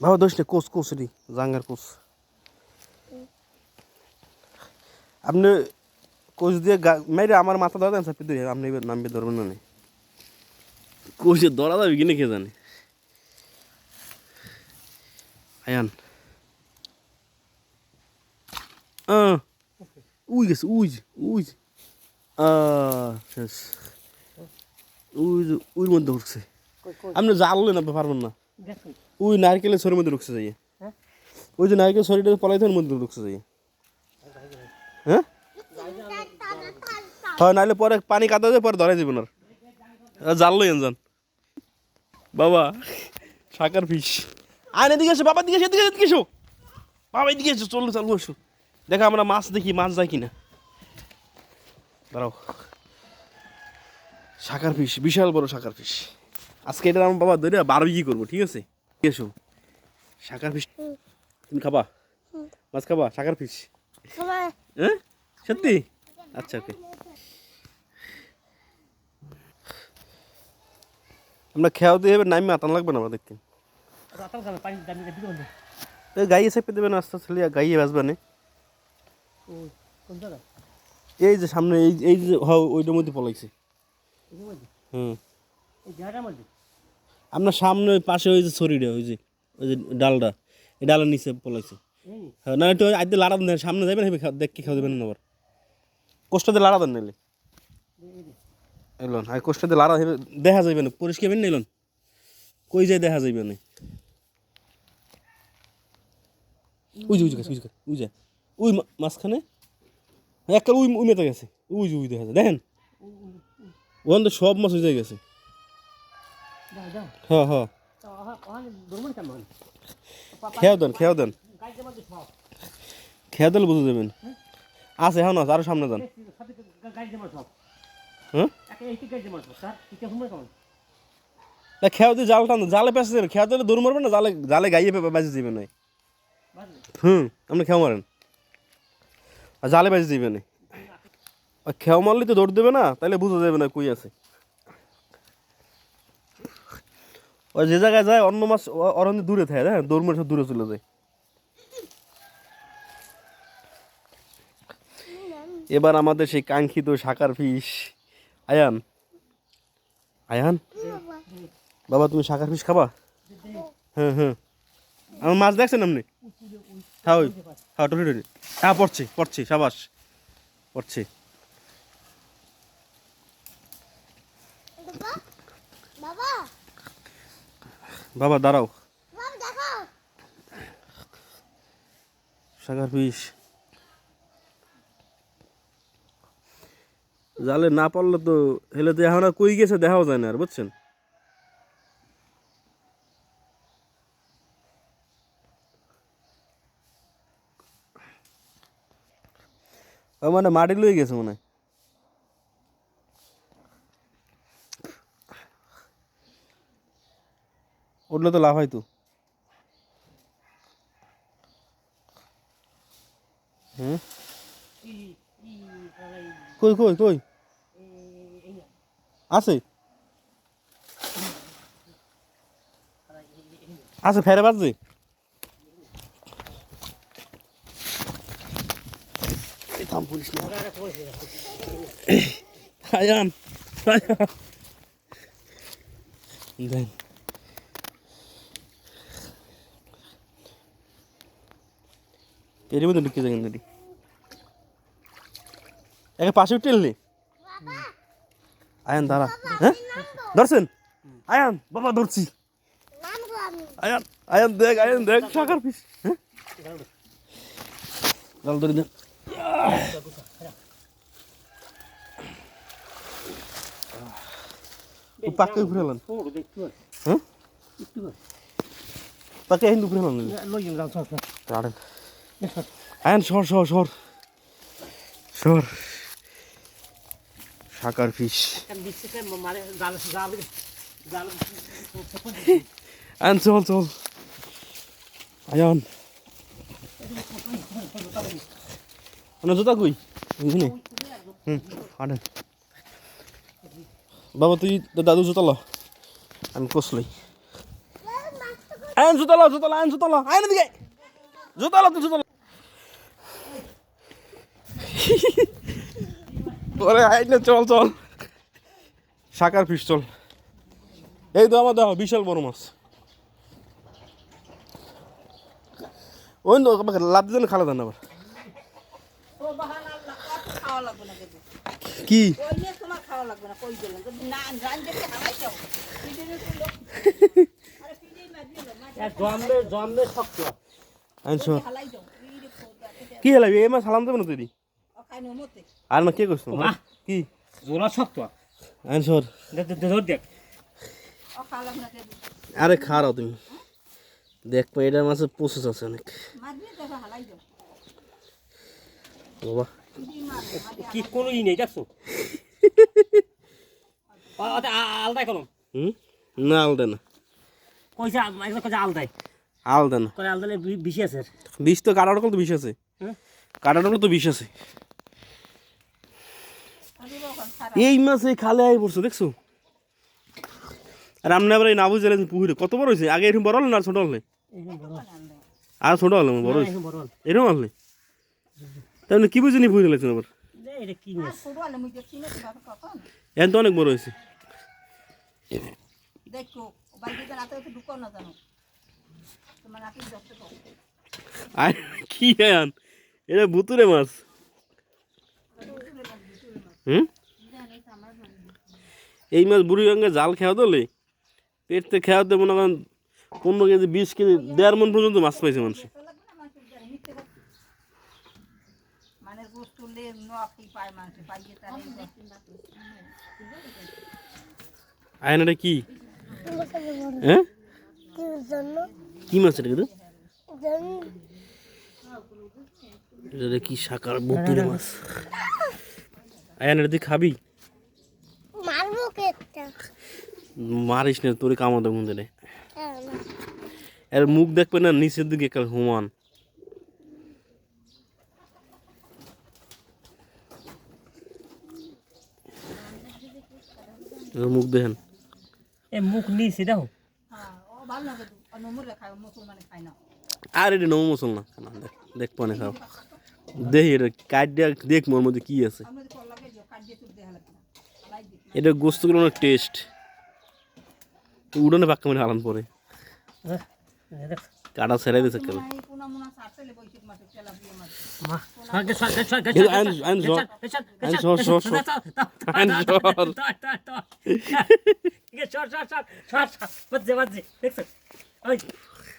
বাবা দোষ নেই, কোচ কোচ রে, জাঙ্গার কোচ। আপনি কোচ দিয়ে মেরে আমার মাথা ধরা দেন চাপি দিয়ে, আপনি এবার নামবে ধরবেন না। কোচে ধরা যাবে কিনে কে জানে। আয়ান উই গেছে, উই উই শেষ। উই উইর মধ্যে উঠছে। আপনি জানলেন আপনি পারবেন না। ওই নারকেলের ছড়ির মধ্যে ঢুকছে যাইয়ে। ওই যে নারকেল ছড়িটা পলাইতের মধ্যে ঢুকছে যাইয়ে। হ্যাঁ হয়, নাহলে পরে পানি কাদা দিয়ে পরে ধরাই যাবেন। আর জানলো এনজান বাবা শাকার ফিশ। আয় এদিকে এসো বাবা, দিকে এদিকে এদিকে এসো বাবা, এদিকে এসো, চলো চালু এসো। দেখো আমরা মাছ দেখি, মাছ যায় কিনা। দাঁড়াও, শাকার ফিশ, বিশাল বড় শাকার ফিশ। আজকে এটা আমার বাবা ধরে বারবিকি করবো, ঠিক আছে? এসো, শাকার ফিশ। তুমি খাবা মাছ, খাবা শাকার ফিশ? হ্যাঁ সত্যি? আচ্ছা ওকে। আমরা খেয়াও দিয়ে নামি আতান লাগবে না, আমরা দেখতে গাইয়ে চেপে দেবেন আস্তে আস্তে, গাইয়ে বাঁচবে না। এই যে সামনে, এই এই যে ওইটার মধ্যে পলাইছে। হুম, আপনার সামনে ওই পাশে ওই যে ছড়িটা, ওই যে ডালটা, এই ডালের নিচে পলাইছে। হ্যাঁ, না একটু আজ লাড়া দেন, সামনে যাবেন দেখে খাওয়া দেবেন না আবার। কোষ্টাতে লাড়া দেন নাইলে এলন, আর কোষ্টাতে লাড়া দেখা যাবে না, পরিষ্কার না এলন, কই যায় দেখা যাবে না। উই যে উই যে উই যায়, উই মাঝখানে একটা উই উই মেতে গেছে, উই যে উই দেখা যায়, দেখেন ওখান তো সব মাছ হয়ে গেছে। হ্যাঁ হ্যাঁ, খেয়াও দেন, খেয়াও দেন, খেয়াও দিলে বুঝে যাবেন। আছে হ্যাঁ না, আরো সামনে যান। হ্যাঁ খেয়াও দিয়ে জাল টান, জালে পেঁচে যাবে, খেয়াও দিলে দৌড় মারবেন না, জালে জালে গাইয়ে বেঁচে যাবে না। আপনি খেয়াও মারেন আর জালে বেঁচে যাবে না। খেয়াও মারলে তো দৌড় দেবে না, তাহলে বুঝা যাবে না কই আছে। ওই যে জায়গায় যায় অন্য মাছ ওর দূরে থাকে, হ্যাঁ দৌড় মারে সব দূরে চলে যায়। এবার আমাদের সেই কাঙ্ক্ষিত শাকার ফিশ। আয়ান, আয়ান বাবা তুমি শাকার ফিশ খাবা? হ্যাঁ হ্যাঁ, আমার মাছ দেখছেন আপনি? হ্যাঁ ওই, হ্যাঁ টরি টরি, হ্যাঁ পড়ছে পড়ছে, সাবাস পড়ছে। বাবা দাঁড়াও, শাকার ফিশ জালে না পড়লে তো হেলে তো এখন আর কই গেছে দেখাও যায় না আর, বুঝছেন? মানে মাটি লয়ে গেছে মনে হয়। উঠলে তো লাভ হয় তো। হুম, কই কই কই আছে? আছে ফেরে বাজছে। থাম পুলিশ না। আয়ান দেন, এর মধ্যে ঢুকে যায় কিন্তু একে পাশে উঠলে। আয়ান দাঁড়া, হ্যাঁ ধরছেন? আয়ান বাবা ধরছি। আয়ান, আয়ান দেখ, আয়ান দেখ শাকার ফিশ। হ্যাঁ জাল ধরে দেন। পাকে উপরে হলাম, হ্যাঁ পাকে হিন্দু উপরে হলাম। আয়ান সর সর সর সর, শাকার ফিশ। আয়ান চল চল, আয়ান আপনার জুতা কই? হাঁটেন বাবা, তুই দাদু জুতা ল, আমি কষলাই। আইন জুতালো আইন দিকে জুতালো ওরে আইন না চল শাকার ফিশ চল এই তো আমার দেখো বিশাল বড় মাছ ওই তো আমাকে লাভ দিন খালা দেন আবার কি কি হলাম এই মাছ হালাম দেবো না তুই আর না কে করছো কি জোড়া শক্ত আনসর দেখ আরে খারাও তুমি দেখবো এটার মাঝে প্রসেস আছে অনেক বাবা কি কোনো ই নেই দেখছো আলদাই করো না আলদা না কইছে আলদাই আলদা না করে আলদালে বেশি আছে বিষ তো কাটার তো বিষ আছে কাটার তো বিষ আছে এই মাছ এই খালে আই পড়ছো দেখছো আর আমরা আবার এই নাবু জেলে পুকুরে কত বড় হয়েছে আগে এরকম বড় হলো না ছোট হলে আর ছোট হলো বড় হয়েছে এরকম হলে তাহলে কি বুঝিনি পুকুরে লাগছে আবার এখন তো অনেক বড় হয়েছে আর কি আন এটা ভুতুরে মাছ এই মাছ বুড়ি গঙ্গে জাল খেয়া দিলে পেটতে খেয়া দিয়ে মনে করেন 15 কেজি 20 কেজি 1.5 মণ পর্যন্ত মাছ পাইছে মানুষ আয়ন এটা কি হ্যাঁ কি মাছ এটা কিন্তু এটা কি শাকার ভুতুরে মাছ আয়ন এটা তুই খাবি মারিস না তোর কামড় দেবো রে এর মুখ দেখবে না নিচের দিকে একটা হুমান মুখ দেখেন এ মুখ নিচে দেখো আর এটা নৌ মুসল না দেখ পানে খাও দেখি এটা কাট দেখ মোর মধ্যে কি আছে এটা গোস্তগুলো অনেক টেস্ট উড়ানে পাক্কা মানে হালান পরে কাটা ছেড়ে দিয়েছে কেন